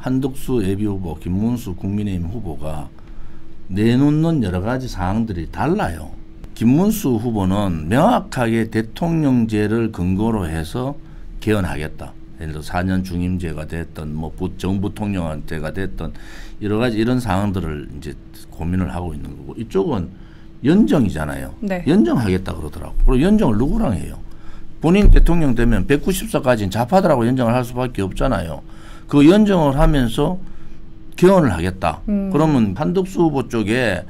한덕수 예비후보, 김문수 국민의힘 후보가 내놓는 여러 가지 사항들이 달라요. 김문수 후보는 명확하게 대통령제를 근거로 해서 개헌하겠다. 예를 들어 4년 중임제가 됐던 뭐 정부 통령제가 됐던 여러 가지 이런 사항들을 이제 고민을 하고 있는 거고, 이쪽은 연정이잖아요. 네. 연정하겠다 그러더라고. 그리고 연정을 누구랑 해요? 본인 대통령 되면 190석까지는 좌파들하고 연정을 할 수밖에 없잖아요. 그 연정을 하면서 개헌을 하겠다. 그러면 한덕수 후보 쪽에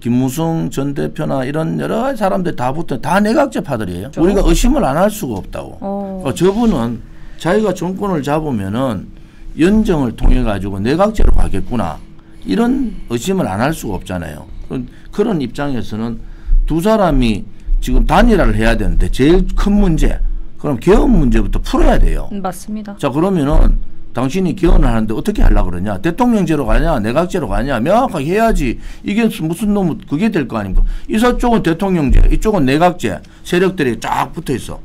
김무성 전 대표나 이런 여러 가지 사람들 다 붙어 다 내각제파들이에요. 우리가 의심을 안 할 수가 없다고. 그러니까 저분은 자기가 정권을 잡으면은 연정을 통해 가지고 내각제로 가겠구나, 이런 의심을 안 할 수가 없잖아요. 그런 입장에서는 두 사람이 지금 단일화를 해야 되는데 제일 큰 문제, 그럼 개헌 문제부터 풀어야 돼요. 맞습니다. 자, 그러면은 당신이 개헌을 하는데 어떻게 하려고 그러냐? 대통령제로 가냐? 내각제로 가냐? 명확하게 해야지. 이게 무슨 놈, 그게 될 거 아닙니까? 이쪽은 대통령제, 이쪽은 내각제 세력들이 쫙 붙어 있어.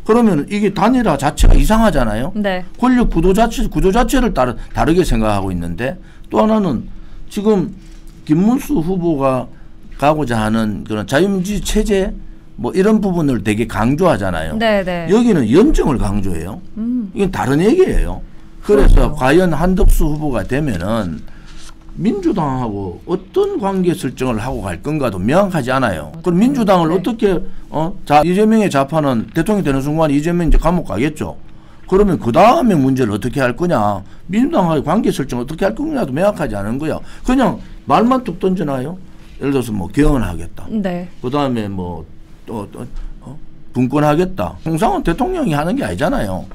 그러면 이게 단일화 자체가 이상하잖아요. 네. 권력 구조 자체를 다르게 생각하고 있는데, 또 하나는 지금 김문수 후보가 가고자 하는 그런 자유민주 체제 뭐 이런 부분을 되게 강조하잖아요. 네네. 여기는 연정을 강조해요. 이건 다른 얘기예요. 그래서 그렇죠. 과연 한덕수 후보가 되면은 민주당하고 어떤 관계 설정을 하고 갈 건가도 명확하지 않아요. 그럼 민주당을 네. 어떻게 자, 이재명의 좌파는 대통령이 되는 순간 이재명 이제 감옥 가겠죠. 그러면 그 다음에 문제를 어떻게 할 거냐, 민주당하고 관계 설정 어떻게 할 거냐도 명확하지 않은 거야. 그냥 말만 툭 던져놔요. 예를 들어서 뭐 개헌하겠다. 네. 그 다음에 뭐 분권하겠다. 통상은 대통령이 하는 게 아니잖아요.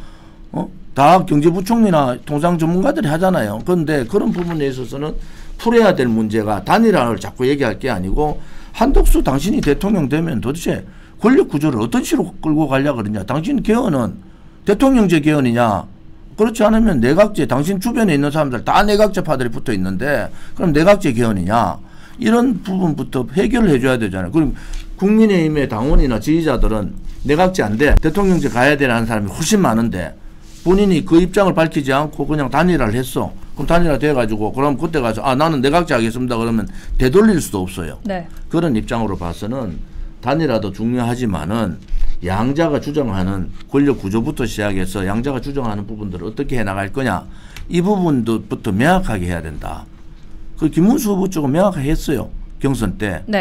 다 경제부총리나 통상 전문가들이 하잖아요. 그런데 그런 부분에 있어서는 풀어야 될 문제가 단일화를 자꾸 얘기할 게 아니고, 한덕수 당신이 대통령 되면 도대체 권력 구조를 어떤 식으로 끌고 가려고 그러냐. 당신 개헌은 대통령제 개헌이냐. 그렇지 않으면 내각제, 당신 주변에 있는 사람들 다 내각제파들이 붙어 있는데 그럼 내각제 개헌이냐. 이런 부분부터 해결을 해줘야 되잖아요. 그럼 국민의힘의 당원이나 지지자들은 내각제 안 돼, 대통령제 가야 되라는 사람이 훨씬 많은데 본인이 그 입장을 밝히지 않고 그냥 단일화를 했어. 그럼 단일화 돼가지고 그럼 그때 가서 나는 내각제 하겠습니다 그러면 되돌릴 수도 없어요. 네. 그런 입장으로 봐서는 단일화도 중요하지만은 양자가 주장하는 권력 구조부터 시작해서 양자가 주장하는 부분들을 어떻게 해나갈 거냐, 이 부분부터 명확하게 해야 된다. 그 김문수 후보 쪽은 명확하게 했어요. 경선 때. 네.